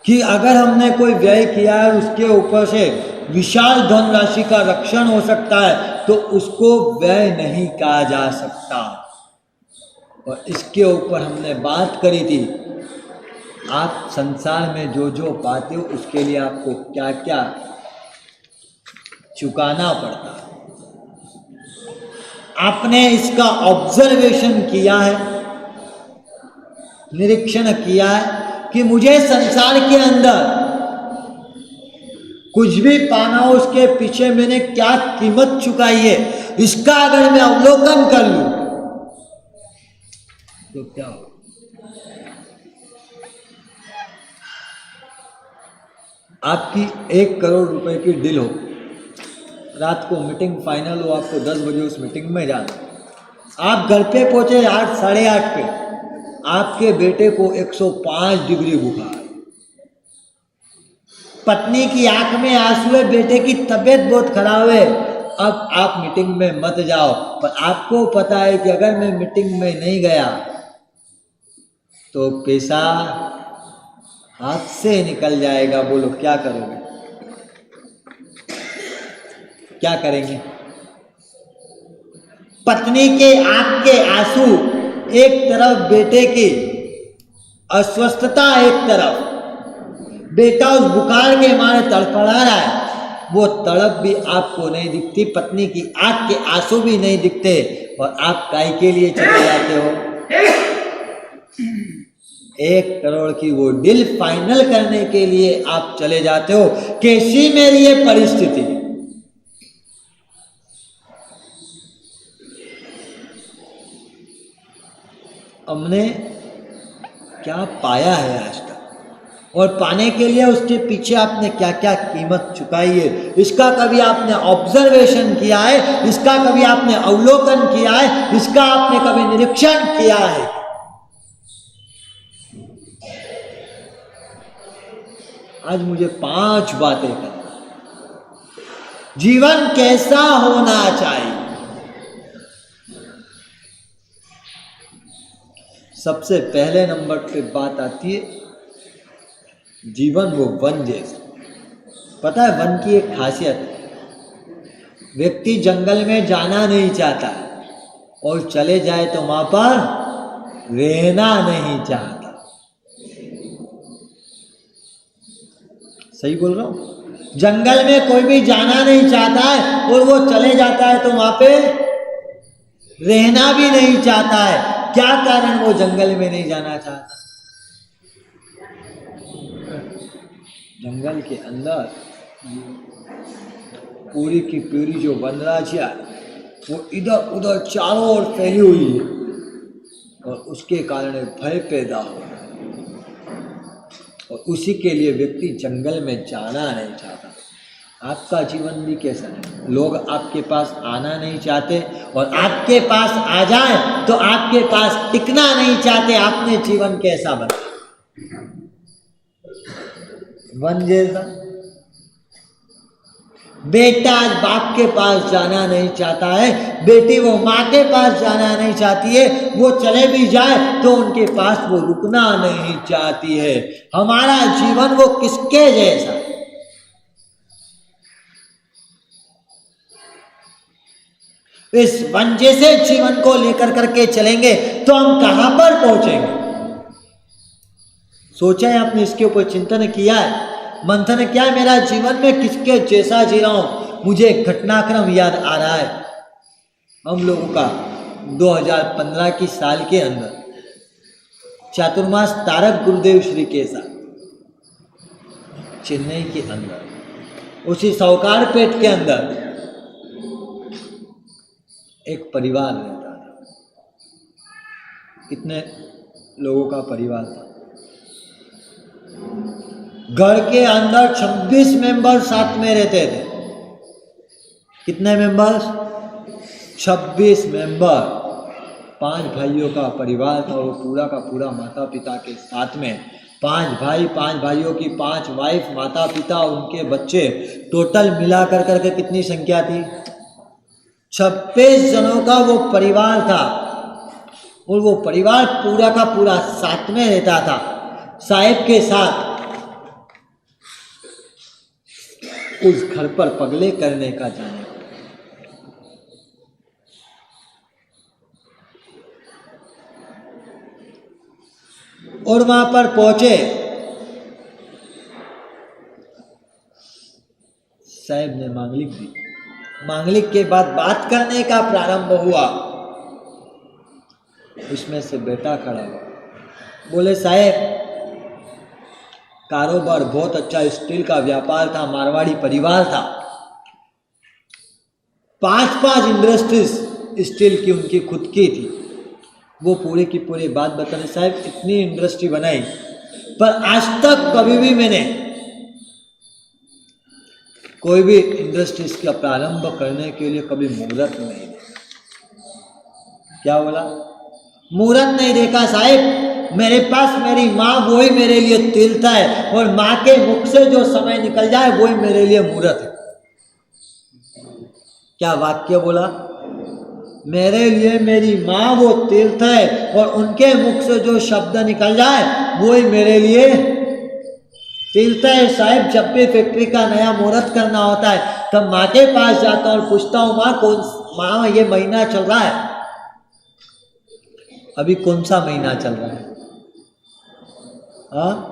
कि अगर हमने कोई व्यय किया है उसके ऊपर से विशाल धनराशि का रक्षण हो सकता है तो उसको व्यय नहीं कहा जा सकता। और इसके ऊपर हमने बात करी थी, आप संसार में जो जो पाते हो उसके लिए आपको क्या क्या चुकाना पड़ता है। आपने इसका ऑब्जर्वेशन किया है, निरीक्षण किया है कि मुझे संसार के अंदर कुछ भी पाना हो उसके पीछे मैंने क्या कीमत चुकाई है, इसका अगर मैं अवलोकन कर लूं तो क्या हो। आपकी 1 करोड़ रुपए की डील हो, रात को मीटिंग फाइनल हो, आपको 10 बजे उस मीटिंग में जाना, आप घर पे पहुंचे 8 साढ़े 8 पे, आपके बेटे को 105 डिग्री बुखार, पत्नी की आंख में आंसू है, बेटे की तबीयत बहुत खराब है। अब आप मीटिंग में मत जाओ, पर आपको पता है कि अगर मैं मीटिंग में नहीं गया तो पैसा हाथ से निकल जाएगा। बोलो क्या करोगे, क्या करेंगे? पत्नी के आंख के आंसू एक तरफ, बेटे की अस्वस्थता एक तरफ, बेटा उस बुखार के मारे तड़फड़ा रहा है, वो तड़प भी आपको नहीं दिखती, पत्नी की आंख के आंसू भी नहीं दिखते, और आप काय के लिए चले जाते हो? 1 करोड़ की वो डील फाइनल करने के लिए आप चले जाते हो। कैसी मेरी ये परिस्थिति? हमने क्या पाया है आज तक, और पाने के लिए उसके पीछे आपने क्या क्या कीमत चुकाई है, इसका कभी आपने ऑब्जर्वेशन किया है? इसका कभी आपने अवलोकन किया है? इसका आपने कभी निरीक्षण किया है? आज मुझे 5 बातें करना। जीवन कैसा होना चाहिए? सबसे पहले नंबर पे बात आती है जीवन वो वन जैसा। पता है वन की एक खासियत है, व्यक्ति जंगल में जाना नहीं चाहता और चले जाए तो वहां पर रहना नहीं चाहता। सही बोल रहा हूं? जंगल में कोई भी जाना नहीं चाहता है और वो चले जाता है तो वहां पे रहना भी नहीं चाहता है। क्या कारण वो जंगल में नहीं जाना चाहता? जंगल के अंदर पूरी की पूरी जो वनराजियां वो इधर उधर चारों ओर फैली हुई है, और उसके कारण भय पैदा हो रहा है, और उसी के लिए व्यक्ति जंगल में जाना नहीं चाहता। आपका जीवन भी कैसा है? लोग आपके पास आना नहीं चाहते, और आपके पास आ जाए तो आपके पास टिकना नहीं चाहते। आपने जीवन कैसा बना? वन जैसा। बेटा आज बाप के पास जाना नहीं चाहता है, बेटी वो माँ के पास जाना नहीं चाहती है, वो चले भी जाए तो उनके पास वो रुकना नहीं चाहती है। हमारा जीवन वो किसके जैसा? इस वन जैसे जीवन को लेकर करके चलेंगे तो हम कहां पर पहुंचेंगे? सोचा है आपने? इसके ऊपर चिंतन किया है, मंथन किया है? मेरा जीवन में किसके जैसा जी रहा हूं? मुझे एक घटनाक्रम याद आ रहा है। हम लोगों का 2015 की साल के अंदर चातुर्मास तारक गुरुदेव श्री के साथ चेन्नई के अंदर उसी सावकारपेट के अंदर एक परिवार रहता था। कितने लोगों का परिवार था? घर के अंदर 26 मेंबर साथ में रहते थे। कितने मेंबर्स? 26 मेंबर। 5 भाइयों का परिवार था, और पूरा का पूरा माता पिता के साथ में 5 भाई, 5 भाइयों की 5 वाइफ, माता पिता, उनके बच्चे, टोटल मिला कर करके कितनी संख्या थी? 26 जनों का वो परिवार था, और वो परिवार पूरा का पूरा साथ में रहता था। साहिब के साथ उस घर पर पगले करने का जाने। और वहां पर पहुंचे, साहब ने मांगलिक दी। मांगलिक के बाद बात करने का प्रारंभ हुआ। उसमें से बेटा खड़ा हुआ, बोले साहब कारोबार बहुत अच्छा, स्टील का व्यापार था, मारवाड़ी परिवार था, 5 इंडस्ट्रीज स्टील की उनकी खुद की थी। वो पूरे की पूरी बात बता रहे, साहब इतनी इंडस्ट्री बनाई पर आज तक कभी भी मैंने कोई भी इंडस्ट्रीज का प्रारंभ करने के लिए कभी मुहूर्त नहीं देखा। क्या बोला? मुहूर्त नहीं देखा साहब। मेरे पास मेरी माँ वही मेरे लिए तीर्थ है, और माँ के मुख से जो समय निकल जाए वही मेरे लिए मुहूर्त है। क्या वाक्य बोला? मेरे लिए मेरी माँ वो तीर्थ है, और उनके मुख से जो शब्द निकल जाए वही मेरे लिए तीर्थ है। साहब जब भी फैक्ट्री का नया मुहूर्त करना होता है तब माँ के पास जाता हूँ और पूछता हूँ, माँ ये महीना चल रहा है, अभी कौन सा महीना चल रहा है? हाँ,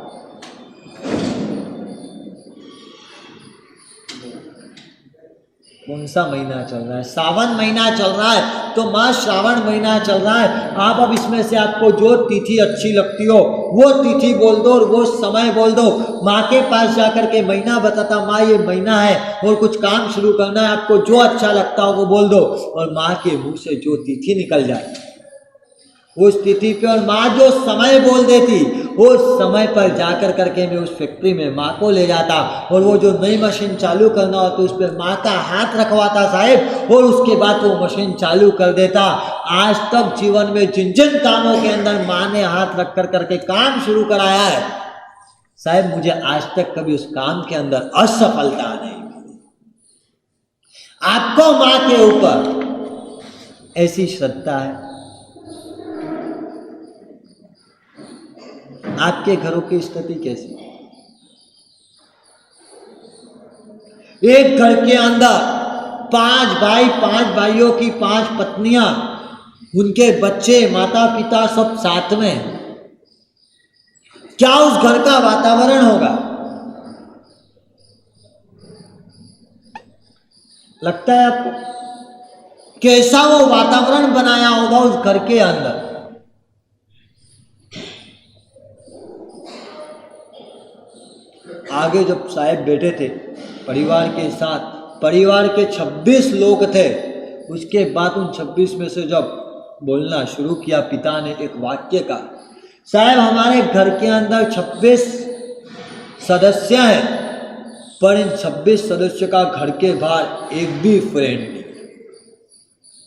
कौन सा महीना चल रहा है? सावन महीना चल रहा है, तो माँ श्रावण महीना चल रहा है। आप अब इसमें से आपको जो तिथि अच्छी लगती हो वो तिथि बोल दो और वो समय बोल दो। माँ के पास जाकर के महीना बताता, माँ ये महीना है और कुछ काम शुरू करना है, आपको जो अच्छा लगता हो वो बोल दो, और माँ के मुंह से जो तिथि निकल जाए उस तिथि पे, और माँ जो समय बोल देती उस समय पर जाकर करके मैं उस फैक्ट्री में माँ को ले जाता, और वो जो नई मशीन चालू करना हो तो उस पर माँ का हाथ रखवाता साहब, और उसके बाद वो मशीन चालू कर देता। आज तक जीवन में जिन जिन कामों के अंदर माँ ने हाथ रख कर करके काम शुरू कराया है साहब, मुझे आज तक कभी उस काम के अंदर असफलता नहीं मिली। आपको माँ के ऊपर ऐसी श्रद्धा है? आपके घरों की स्थिति कैसी? एक घर के अंदर 5 भाई, 5 भाइयों की 5 पत्नियां, उनके बच्चे, माता पिता सब साथ में, क्या उस घर का वातावरण होगा? लगता है आपको? कैसा वो वातावरण बनाया होगा उस घर के अंदर? आगे जब साहब बैठे थे परिवार के साथ, परिवार के 26 लोग थे, उसके बाद उन 26 में से जब बोलना शुरू किया, पिता ने एक वाक्य का, साहब हमारे घर के अंदर 26 सदस्य हैं, पर इन 26 सदस्य का घर के बाहर एक भी फ्रेंड नहीं।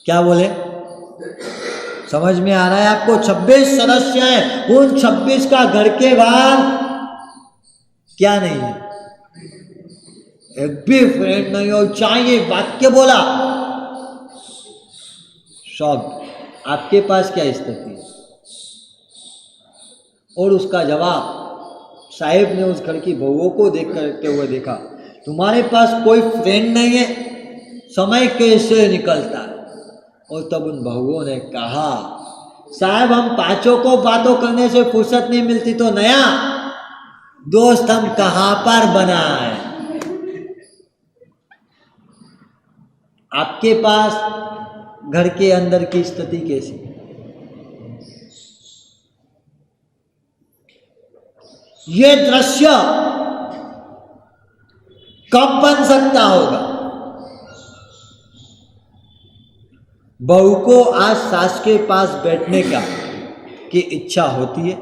क्या बोले? समझ में आ रहा है आपको? 26 सदस्य हैं, उन 26 का घर के बाहर क्या नहीं है? एक भी फ्रेंड नहीं हो। चाहिए वाक्य बोला, शब्द। आपके पास क्या स्थिति है? और उसका जवाब साहिब ने उस घर की बहुओं को देख करते हुए देखा, तुम्हारे पास कोई फ्रेंड नहीं है, समय कैसे निकलता है? और तब उन बहुओं ने कहा, साहब हम 5 को बातों करने से फुर्सत नहीं मिलती तो नया दोस्त हम कहां पर बनाए? आपके पास घर के अंदर की स्थिति कैसी? ये दृश्य कब बन सकता होगा? बहू को आज सास के पास बैठने की इच्छा होती है,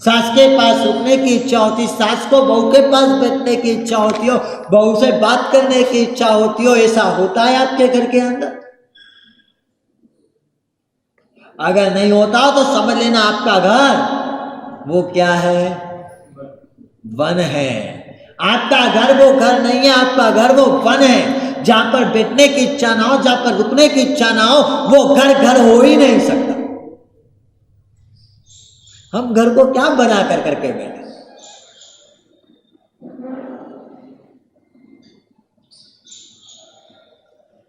सास के पास रुकने की इच्छा होती, सास को बहू के पास बैठने की इच्छा होती हो, बहू से बात करने की इच्छा होती हो। ऐसा होता है आपके घर के अंदर? अगर नहीं होता तो समझ लेना आपका घर वो क्या है? वन है। आपका घर वो घर नहीं है, आपका घर वो वन है। जहां पर बैठने की इच्छा ना हो, जहां पर रुकने की इच्छा ना हो, वो घर हो ही नहीं सकता। हम घर को क्या बना कर करके बैठे?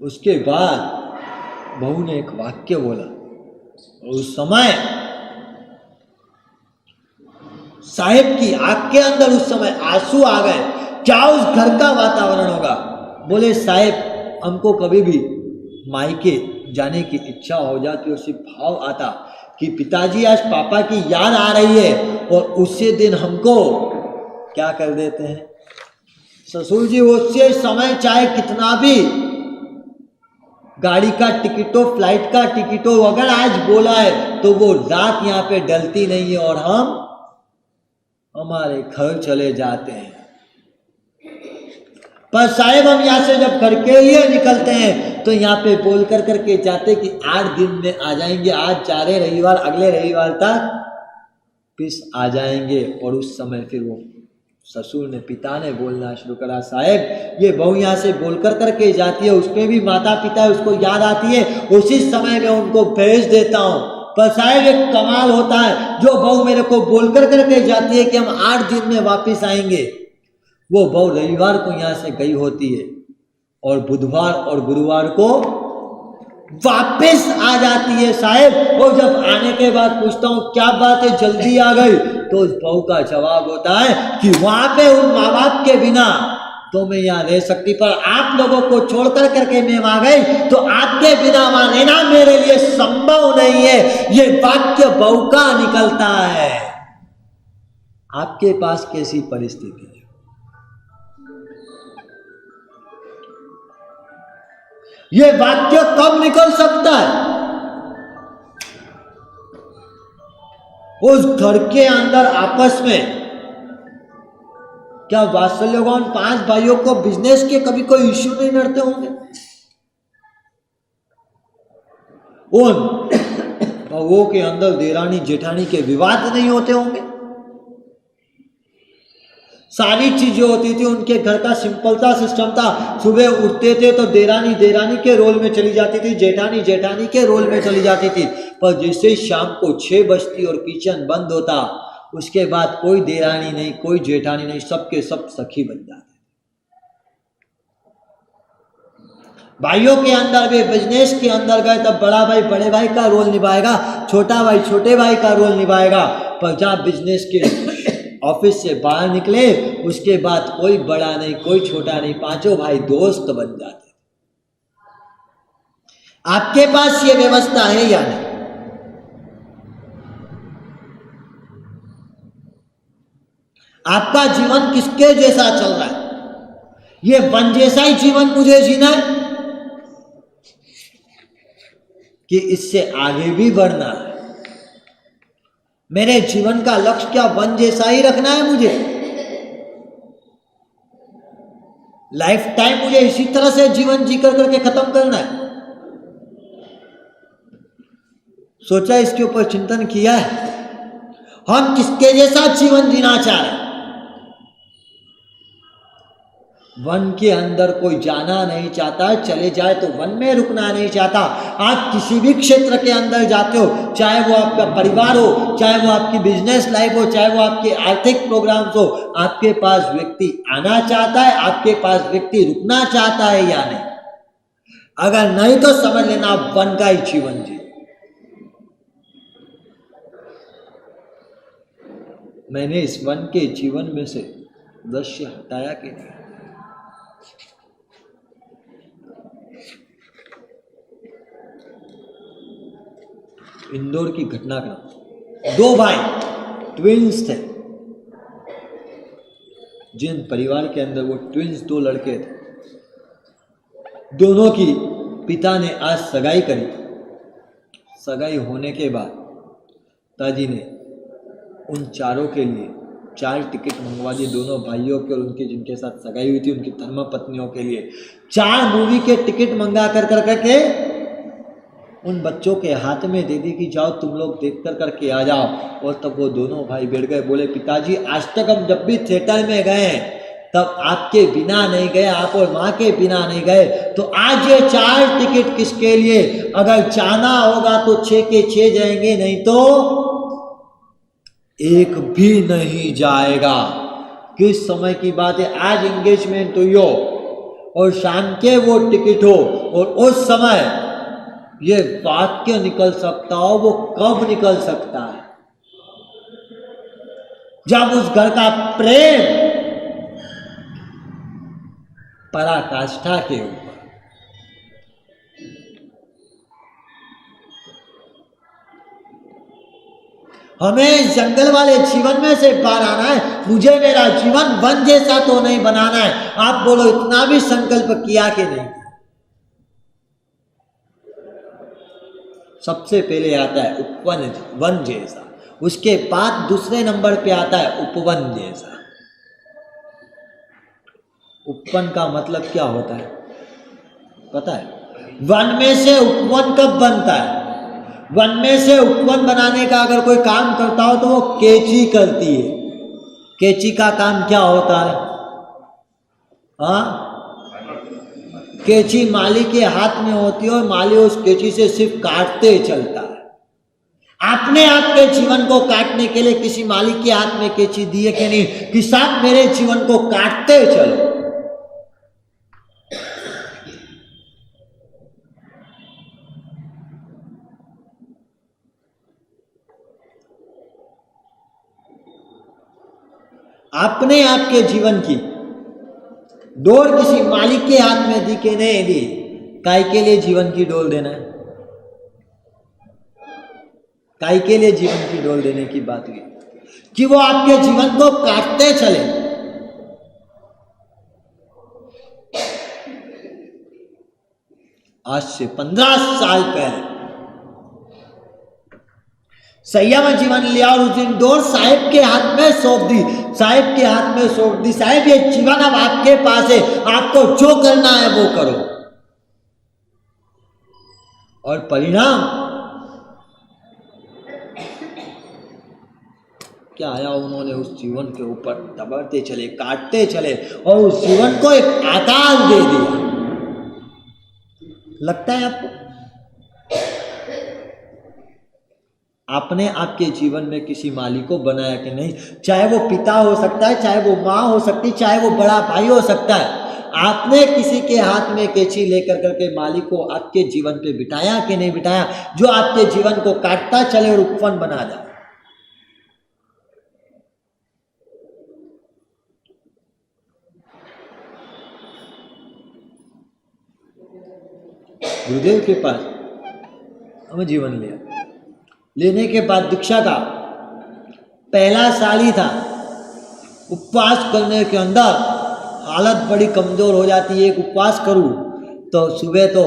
उसके बाद बहू ने एक वाक्य बोला और उस समय साहेब की आंख के अंदर उस समय आंसू आ गए। क्या उस घर का वातावरण होगा। बोले साहेब हमको कभी भी मायके जाने की इच्छा हो जाती और सिर्फ भाव आता कि पिताजी आज पापा की याद आ रही है, और उसी दिन हमको क्या कर देते हैं ससुर जी। उसी समय चाहे कितना भी गाड़ी का टिकट हो, फ्लाइट का टिकट हो, अगर आज बोला है तो वो रात यहाँ पे डलती नहीं है और हम हमारे घर चले जाते हैं। पर साहेब हम यहाँ से जब घर के लिए निकलते हैं तो यहाँ पे बोल कर करके जाते कि 8 दिन में आ जाएंगे, आज जा रहे रविवार, अगले रविवार तक पिस आ जाएंगे। और उस समय फिर वो ससुर ने, पिता ने बोलना शुरू करा, साहेब ये बहू यहाँ से बोल कर करके जाती है, उसके भी माता पिता उसको याद आती है, उसी समय में उनको भेज देता हूँ। पर साहेब एक कमाल होता है, जो बहू मेरे को बोल कर करके जाती है कि हम 8 दिन में वापिस आएंगे, वो बहू रविवार को यहाँ से गई होती है और बुधवार और गुरुवार को वापस आ जाती है साहेब। और जब आने के बाद पूछता हूँ क्या बात है जल्दी आ गई, तो उस बहू का जवाब होता है कि वहां पे उन माँ बाप के बिना तो मैं यहाँ रह सकती, पर आप लोगों को छोड़कर करके मैं वहां गई तो आपके बिना वहां रहना मेरे लिए संभव नहीं है। ये वाक्य बहू का निकलता है। आपके पास कैसी परिस्थिति है? ये वाक्य कब निकल सकता है? उस घर के अंदर आपस में क्या वात्सल्यवान 5 भाइयों को बिजनेस के कभी कोई इश्यू नहीं लड़ते होंगे? उन बहुओं के अंदर देरानी जेठानी के विवाद नहीं होते होंगे? सारी चीजें होती थी, उनके घर का सिंपल सा सिस्टम था। सुबह उठते थे तो देरानी देरानी के रोल में चली जाती थी, जेठानी जेठानी के रोल में चली जाती थी। पर जैसे शाम को 6 बजती और किचन बंद होता, उसके बाद कोई देरानी नहीं, कोई जेठानी नहीं, सबके सब सखी बन जाते। भाइयों के अंदर भी बिजनेस के अंदर गए तब बड़ा भाई बड़े भाई का रोल निभाएगा, छोटा भाई छोटे भाई का रोल निभाएगा। पर जब बिजनेस के ऑफिस से बाहर निकले उसके बाद कोई बड़ा नहीं, कोई छोटा नहीं, 5 भाई दोस्त बन जाते। आपके पास ये व्यवस्था है या नहीं? आपका जीवन किसके जैसा चल रहा है? ये वन जैसा ही जीवन मुझे जीना है कि इससे आगे भी बढ़ना है? मेरे जीवन का लक्ष्य क्या वन जैसा ही रखना है? मुझे लाइफ टाइम मुझे इसी तरह से जीवन जी कर करके खत्म करना है? सोचा, इसके ऊपर चिंतन किया है? हम किसके जैसा जीवन जीना चाह रहे हैं? वन के अंदर कोई जाना नहीं चाहता, चले जाए तो वन में रुकना नहीं चाहता। आप किसी भी क्षेत्र के अंदर जाते हो, चाहे वो आपका परिवार हो, चाहे वो आपकी बिजनेस लाइफ हो, चाहे वो आपके आर्थिक प्रोग्राम्स हो, आपके पास व्यक्ति आना चाहता है, आपके पास व्यक्ति रुकना चाहता है या नहीं? अगर नहीं तो समझ लेना आप वन का ही जीवन जी। मैंने इस वन के जीवन में से दृश्य हटाया कि नहीं? इंदौर की घटनाक्रम, 2 भाई ट्विंस थे, जिन परिवार के अंदर वो ट्विंस 2 लड़के थे, दोनों की पिता ने आज सगाई करी। सगाई होने के बाद पिताजी ने उन चारों के लिए 4 टिकट मंगवा दिए, दोनों भाइयों के और उनके जिनके साथ सगाई हुई थी उनकी धर्म पत्नियों के लिए 4 मूवी के टिकट मंगा कर करके उन बच्चों के हाथ में दे दी कि जाओ तुम लोग देख कर करके आ जाओ। और तब वो दोनों भाई बैठ गए, बोले पिताजी आज तक हम जब भी थिएटर में गए तब आपके बिना नहीं गए, आप और माँ के बिना नहीं गए, तो आज ये 4 टिकट किसके लिए? अगर जाना होगा तो 6 के 6 जाएंगे, नहीं तो एक भी नहीं जाएगा। किस समय की बात है? आज एंगेजमेंट हुई हो और शाम के वो टिकट हो, और उस समय ये वाक्य निकल सकता हो, वो कब निकल सकता है? जब उस घर का प्रेम पराकाष्ठा के ऊपर। हमें जंगल वाले जीवन में से बाहर आना है। मुझे मेरा जीवन वन जैसा तो नहीं बनाना है। आप बोलो, इतना भी संकल्प किया कि नहीं? सबसे पहले आता है उपवन वन जैसा, उसके बाद दूसरे नंबर पे आता है उपवन जैसा। उपवन का मतलब क्या होता है पता है? वन में से उपवन कब बनता है? वन में से उपवन बनाने का अगर कोई काम करता हो तो वो कैंची करती है। कैंची का काम क्या होता है? हाँ, कैंची माली के हाथ में होती है और माली उस कैंची से सिर्फ काटते चलता है। आपने आपके जीवन को काटने के लिए किसी मालिक के हाथ में कैंची दी है कि नहीं, कि साहब मेरे जीवन को काटते चलो। आपने आपके जीवन की डोर किसी मालिक के हाथ में दी कि नहीं दी? काय के लिए जीवन की डोर देना है? काय के लिए जीवन की डोर देने की बात हुई कि वो आपके जीवन को काटते चले। आज से 15 साल पहले संयम जीवन लिया और उस दिन डोर साहिब के हाथ में सौंप दी। साहिब के हाथ में सौंप दी, साहिब ये जीवन अब आपके पास है, आपको जो करना है वो करो। और परिणाम क्या आया? उन्होंने उस जीवन के ऊपर दबाते चले, काटते चले और उस जीवन को एक आकार दे दिया। लगता है आपको? आपने आपके जीवन में किसी मालिक को बनाया कि नहीं? चाहे वो पिता हो सकता है, चाहे वो माँ हो सकती है, चाहे वो बड़ा भाई हो सकता है। आपने किसी के हाथ में कैंची लेकर करके मालिक को आपके जीवन पे बिठाया कि नहीं बिठाया, जो आपके जीवन को काटता चले और उपवन बना जाए। गुरुदेव के पास हमें जीवन लिया, लेने के बाद दीक्षा का पहला साल ही था। उपवास करने के अंदर हालत बड़ी कमजोर हो जाती है। एक उपवास करूं तो सुबह तो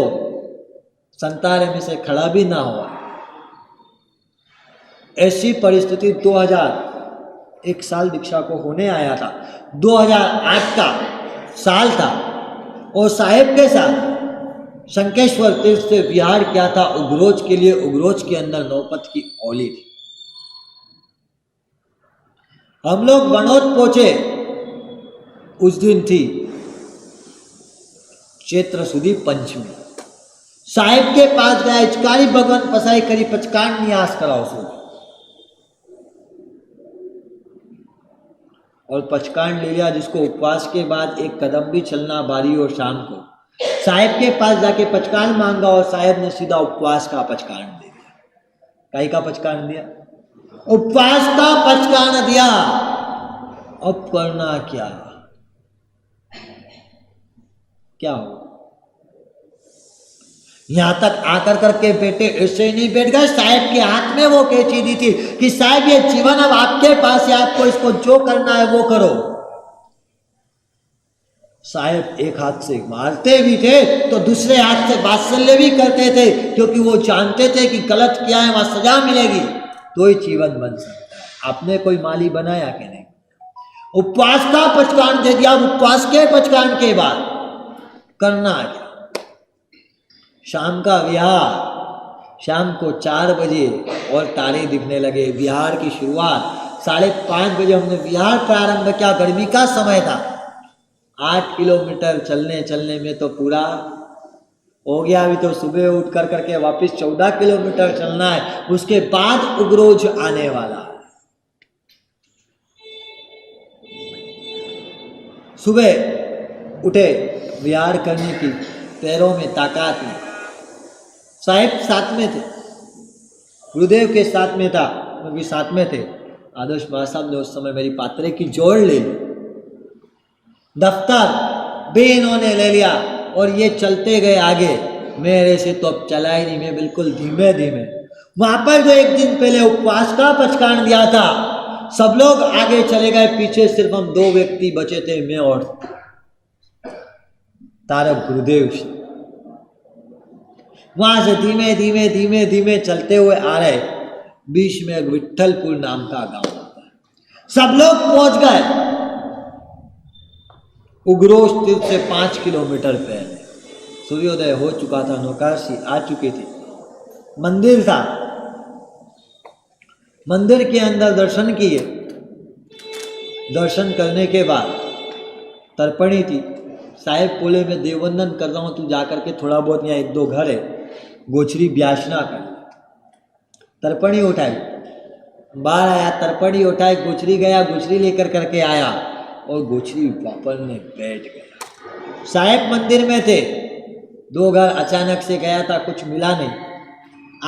संतारे में से खड़ा भी ना हुआ। ऐसी परिस्थिति 2001 साल दीक्षा को होने आया था। 2008 का साल था और साहेब के साथ शंकेश्वर तीर्थ से विहार किया था उग्रोज के लिए। उग्रोज के अंदर नौपत की ओली थी। हम लोग बनोद पहुंचे, उस दिन थी चैत्र सुदी पंचमी। साहिब के पास गया, इचकारी भगवान पसाई करी पचकान नियास करा उसको, और पचकान ले लिया, जिसको उपवास के बाद एक कदम भी चलना बारी और शाम को। साहिब के पास जाके पचकान मांगा और साहिब ने सीधा उपवास का पचकान दे दिया। काई का पचकान दिया? उपवास का पचकान दिया। अब करना क्या? क्या हो? यहां तक आकर करके बेटे ऐसे ही नहीं बैठ गए। साहिब के हाथ में वो कैंची दी थी कि साहिब ये जीवन अब आपके पास है, आपको इसको जो करना है वो करो। साहिब एक हाथ से मारते भी थे तो दूसरे हाथ से वात्सल्य भी करते थे, क्योंकि वो जानते थे कि गलत किया है वहां सजा मिलेगी तो ही जीवन बन सकता है। आपने कोई माली बनाया कि नहीं? उपवास का पचकान दे दिया। उपवास के पचकान के बाद करना क्या? शाम का विहार, शाम को 4 बजे और तारे दिखने लगे। विहार की शुरुआत 5:30 बजे हमने विहार प्रारंभ किया। गर्मी का समय था। 8 किलोमीटर चलने चलने में तो पूरा हो गया। अभी तो सुबह उठ कर करके वापस 14 किलोमीटर चलना है। उसके बाद उग्रोज आने वाला है। सुबह उठे, विहार करने की पैरों में ताकत नहीं। साहेब साथ में थे, गुरुदेव के साथ में था, वो भी साथ में थे। आदर्श महासाहब ने उस समय मेरी पात्रे की जोड़ ले ली, दफ्तर भी इन्होंने ले लिया और ये चलते गए आगे। मेरे से तो अब चला ही नहीं, मैं बिल्कुल धीमे धीमे। वहां पर जो एक दिन पहले उपवास का पचकान दिया था, सब लोग आगे चले गए, पीछे सिर्फ हम 2 व्यक्ति बचे थे, मैं और तारक गुरुदेव। वहां से धीमे धीमे धीमे धीमे चलते हुए आ रहे, बीच में एक विठलपुर नाम का गांव होता है। सब लोग पहुंच गए उग्रोष तीर्थ से 5 किलोमीटर पहले। सूर्योदय हो चुका था, नौकाशी आ चुकी थी, मंदिर था। मंदिर के अंदर दर्शन किए, दर्शन करने के बाद तर्पणी थी। साहेब बोले मैं देववंदन कर रहा हूँ, तू जाकर के थोड़ा बहुत यहाँ 1-2 घर है, गोचरी ब्यासना कर। तर्पणी उठाई, बाहर आया, तर्पणी उठाई, गोचरी गया, गोचरी लेकर करके आया और गोचरी वापर ने बैठ गया। साहेब मंदिर में थे, 2 घर अचानक से गया था, कुछ मिला नहीं,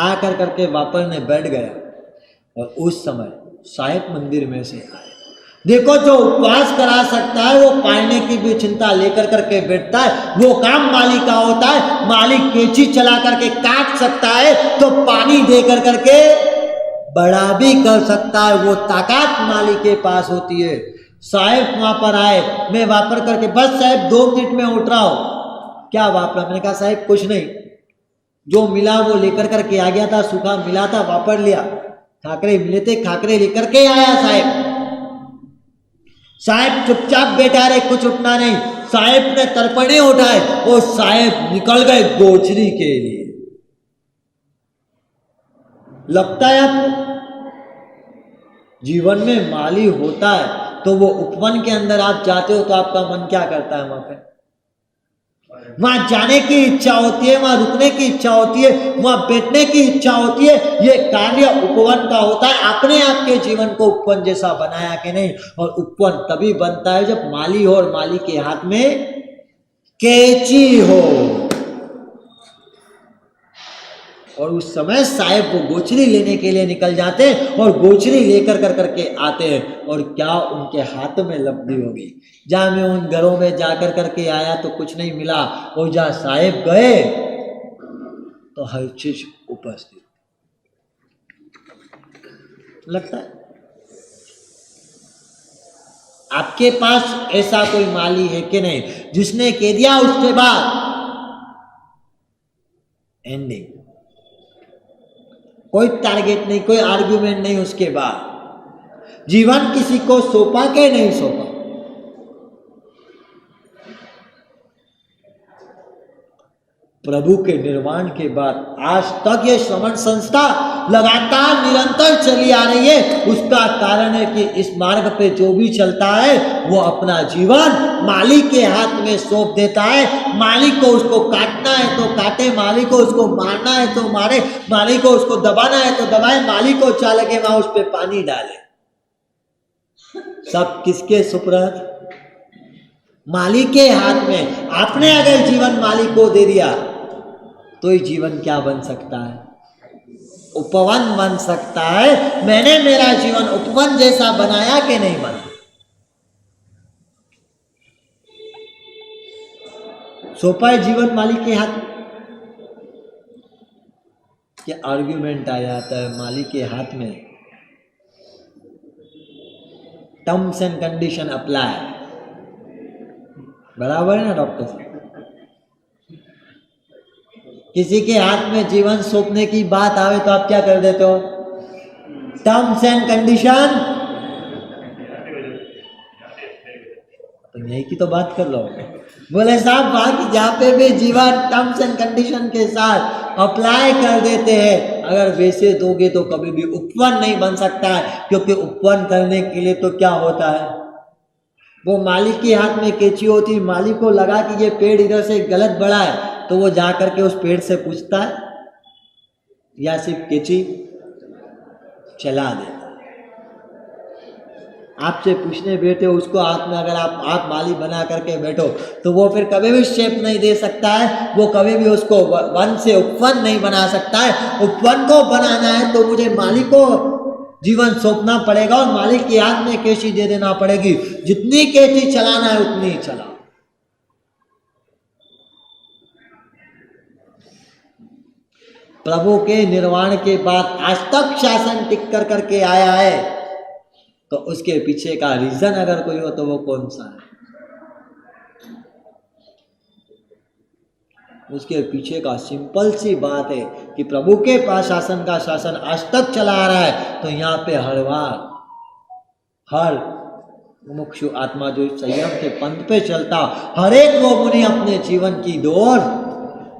आकर करके वापर ने बैठ गया। और उस समय साहेब मंदिर में से आए। देखो, जो उपवास करा सकता है वो पालने की भी चिंता लेकर करके बैठता है, वो काम मालिक का होता है। मालिक केची चला करके काट सकता है तो पानी देकर करके बड़ा भी कर सकता है, वो ताकत मालिक के पास होती है। साहेब वहां पर आए, मैं वापर करके बस साहेब 2 मिनट में उठ रहा हूं। क्या वापरा? मैंने कहा साहेब कुछ नहीं, जो मिला वो लेकर करके आ गया था, सूखा मिला था वापर लिया, खाकरे मिले थे खाकरे लेकर के आया। साहेब चुपचाप बैठा रहे, कुछ उठना नहीं। साहेब ने तर्पणे उठाए और साहेब निकल गए गोचरी के लिए। लगता है आपको जीवन में माली होता है तो वो उपवन के अंदर आप जाते हो तो आपका मन क्या करता है? वहां पे वहां जाने की इच्छा होती है, वहां रुकने की इच्छा होती है, वहां बैठने की इच्छा होती है। ये कार्य उपवन का होता है। अपने आप के जीवन को उपवन जैसा बनाया कि नहीं? और उपवन तभी बनता है जब माली हो और माली के हाथ में कैची हो। और उस समय साहेब वो गोचरी लेने के लिए निकल जाते हैं और गोचरी लेकर कर करके आते हैं। और क्या उनके हाथ में लब्धि होगी? जहां मैं उन घरों में जाकर करके आया तो कुछ नहीं मिला, और जहां साहेब गए तो हर चीज उपस्थित। लगता है आपके पास ऐसा कोई माली है कि नहीं जिसने कह दिया उसके बाद एंडिंग, कोई टारगेट नहीं, कोई आर्ग्यूमेंट नहीं, उसके बाद जीवन किसी को सौंपा के नहीं सौंपा? प्रभु के निर्माण के बाद आज तक ये श्रवण संस्था लगातार निरंतर चली आ रही है। उसका कारण है कि इस मार्ग पे जो भी चलता है वो अपना जीवन मालिक के हाथ में सौंप देता है। मालिक को उसको काटना है तो काटे, मालिक को उसको मारना है तो मारे, मालिक को उसको दबाना है तो दबाए, मालिक को चाह लगे वहां उस पर पानी डाले। सब किसके सुपुर्द? मालिक के हाथ में। आपने अगर जीवन मालिक को दे दिया तो ही जीवन क्या बन सकता है? उपवन बन सकता है। मैंने मेरा जीवन उपवन जैसा बनाया कि नहीं बना? सौंपा है जीवन मालिक के हाथ में। क्या आर्ग्यूमेंट आ जाता है मालिक के हाथ में? टर्म्स एंड कंडीशन अप्लाई, बराबर है ना डॉक्टर साहब? किसी के हाथ में जीवन सौंपने की बात आवे तो आप क्या कर देते हो? Terms and condition. तो यही की तो बात कर लो। बोले साहब बाकी जहाँ पे भी जीवन टर्म्स एंड कंडीशन के साथ अप्लाई कर देते हैं, अगर वैसे दोगे तो कभी भी उपवन नहीं बन सकता है। क्योंकि उपवन करने के लिए तो क्या होता है? वो मालिक के हाथ में कैंची होती है। मालिक को लगा कि ये पेड़ इधर से गलत बढ़ा है तो वो जा करके उस पेड़ से पूछता है या सिर्फ कैंची चला देता है। आपसे पूछने बैठे उसको हाथ में अगर आप माली बना करके बैठो तो वो फिर कभी भी शेप नहीं दे सकता है, वो कभी भी उसको वन से उपवन नहीं बना सकता है। उपवन को बनाना है तो मुझे माली को जीवन सौंपना पड़ेगा और मालिक की हाथ में कैची दे देना पड़ेगी, जितनी कैची चलाना है उतनी ही चलाओ। प्रभु के निर्वाण के बाद आज तक शासन टिक कर करके आया है, तो उसके पीछे का रीजन अगर कोई हो तो वो कौन सा है? उसके पीछे का सिंपल सी बात है कि प्रभु के पास शासन का शासन आज तक चला आ रहा है, तो यहाँ पे हर मुमुक्षु आत्मा जो संयम के पंथ पे चलता, हर एक वो मुनि अपने जीवन की दौड़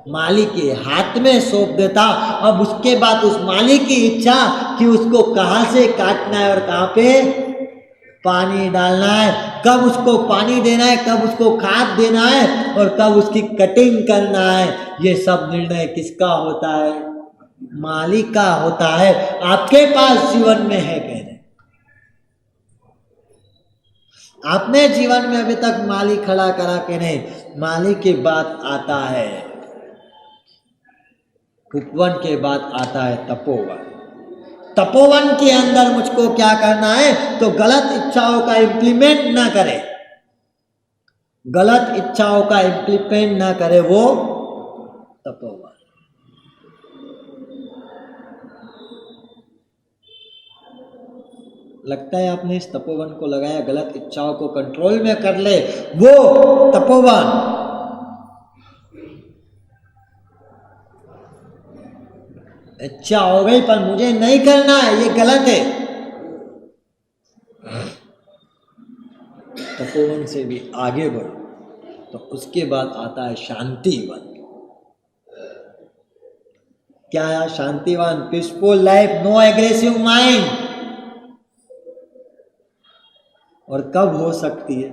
माली के हाथ में सौंप देता। अब उसके बाद उस माली की इच्छा कि उसको कहाँ से काटना है और कहाँ पे पानी डालना है, कब उसको पानी देना है, कब उसको खाद देना है और कब उसकी कटिंग करना है, ये सब निर्णय किसका होता है? मालिक का होता है। आपके पास जीवन में है कहने, आपने जीवन में अभी तक मालिक खड़ा करा के नहीं, मालिक के बाद आता है उपवन, के बाद आता है तपोवन। तपोवन के अंदर मुझको क्या करना है? तो गलत इच्छाओं का इम्प्लीमेंट ना करे, गलत इच्छाओं का इम्प्लीमेंट ना करे, वो तपोवन। लगता है आपने इस तपोवन को लगाया, गलत इच्छाओं को कंट्रोल में कर ले, वो तपोवन। इच्छा हो गई पर मुझे नहीं करना है, ये गलत है, तपोवन से भी आगे बढ़ो। तो उसके बाद आता है शांतिवन। क्या है Shantivan? Peaceful life, no aggressive mind. और कब हो सकती है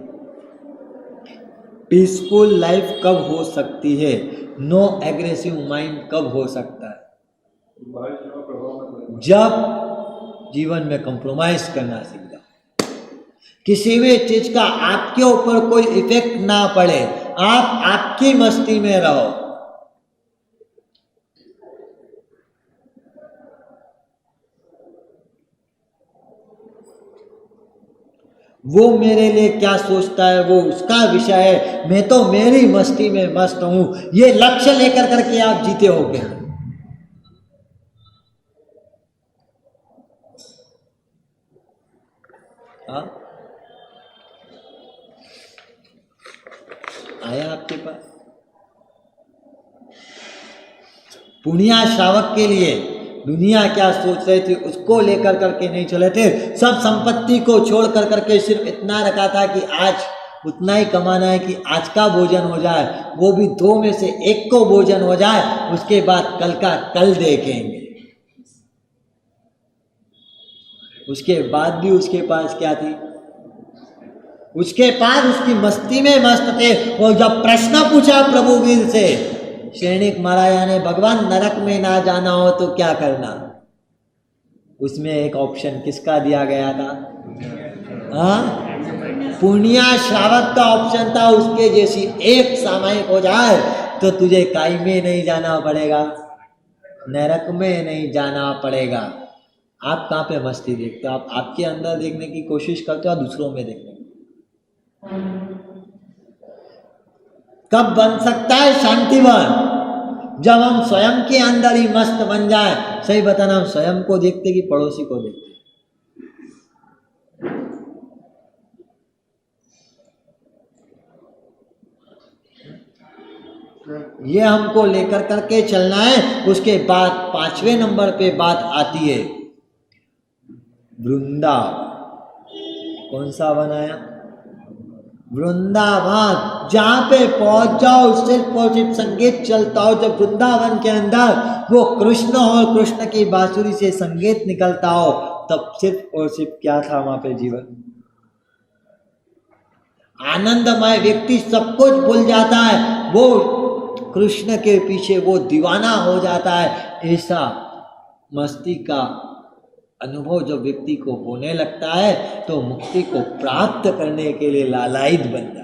पीसफुल लाइफ? कब हो सकती है? नो एग्रेसिव माइंड कब हो सकता है? जब जीवन में कंप्रोमाइज करना सीख जाओ, किसी भी चीज का आपके ऊपर कोई इफेक्ट ना पड़े, आप आपकी मस्ती में रहो। वो मेरे लिए क्या सोचता है वो उसका विषय है, मैं तो मेरी मस्ती में मस्त हूं, ये लक्ष्य लेकर करके आप जीते हो क्या? आया आपके पास? पुनिया श्रावक के लिए दुनिया क्या सोच रही थी उसको लेकर करके नहीं चले थे। सब संपत्ति को छोड़ कर करके सिर्फ इतना रखा था कि आज उतना ही कमाना है कि आज का भोजन हो जाए, वो भी 2 में से 1 को भोजन हो जाए, उसके बाद कल का कल देखेंगे। उसके बाद भी उसके पास क्या थी? उसके पास उसकी मस्ती में मस्त थे। वो जब प्रश्न पूछा प्रभु वीर से, सैनिक महाराजा ने, भगवान नरक में ना जाना हो तो क्या करना? उसमें एक ऑप्शन किसका दिया गया था? पुनिया श्रावक का ऑप्शन था। उसके जैसी एक सामायिक हो जाए तो तुझे काई में नहीं जाना पड़ेगा, नरक में नहीं जाना पड़ेगा। आप कहाँ पे मस्ती देखते हो? आप आपके अंदर देखने की कोशिश करते हो, दूसरों में देखने की। कब बन सकता है शांतिवन? जब हम स्वयं के अंदर ही मस्त बन जाए। सही बताना, हम स्वयं को देखते कि पड़ोसी को देखते? ये हमको लेकर करके चलना है। उसके बाद 5वें नंबर पे बात आती है वृंदावन। कौन सा बनाया? वृंदावन। जहां पे पहुंच जाओ सिर्फ और सिर्फ संगीत चलता हो। जब वृंदावन के अंदर वो कृष्ण हो, कृष्ण की बांसुरी से संगीत निकलता हो, तब सिर्फ और सिर्फ क्या था वहां पे? जीवन आनंदमय। व्यक्ति सब कुछ भूल जाता है, वो कृष्ण के पीछे वो दीवाना हो जाता है। ऐसा मस्ती का अनुभव जब व्यक्ति को होने लगता है तो मुक्ति को प्राप्त करने के लिए लालायित बन जाता है।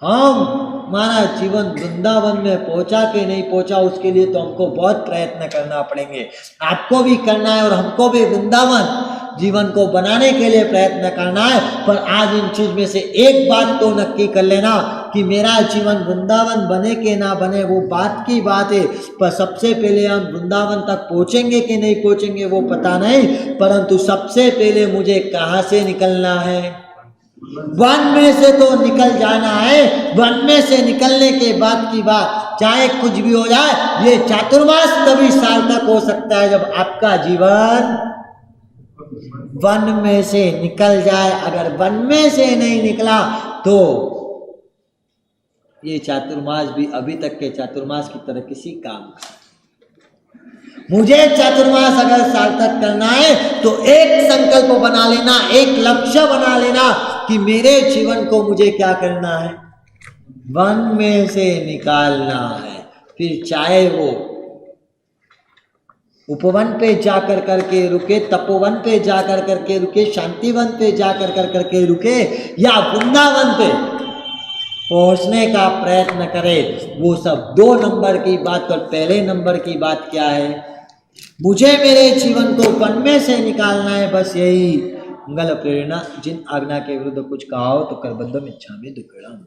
हमारा जीवन वृंदावन में पहुंचा के नहीं पहुंचा, उसके लिए तो हमको बहुत प्रयत्न करना पड़ेंगे। आपको भी करना है और हमको भी वृंदावन जीवन को बनाने के लिए प्रयत्न करना है। पर आज इन चीज में से एक बात तो नक्की कर लेना कि मेरा जीवन वृंदावन बने के ना बने वो बात की बात है, पर सबसे पहले हम वृंदावन तक पहुंचेंगे कि नहीं पहुंचेंगे वो पता नहीं, परंतु सबसे पहले मुझे कहां से निकलना है? वन में से तो निकल जाना है। वन में से निकलने के बाद की बात, चाहे कुछ भी हो जाए, ये चातुर्मास तभी सार्थक हो सकता है जब आपका जीवन वन में से निकल जाए। अगर वन में से नहीं निकला तो ये चातुर्मास भी अभी तक के चातुर्मास की तरह किसी काम का। मुझे चातुर्मास अगर सार्थक करना है तो एक संकल्प बना लेना, एक लक्ष्य बना लेना कि मेरे जीवन को मुझे क्या करना है? वन में से निकालना है। फिर चाहे वो उपवन पे जाकर करके रुके, तपोवन पे जाकर करके रुके, शांतिवन पे जाकर करके रुके, या वृंदावन पे पहुंचने का प्रयत्न करे, वो सब 2 नंबर की बात। और पहले नंबर की बात क्या है? मुझे मेरे जीवन को वन में से निकालना है, बस यही मंगल प्रेरणा। जिन आज्ञा के विरुद्ध कुछ कहा हो तो करबद्धम इच्छामि दुक्कडम।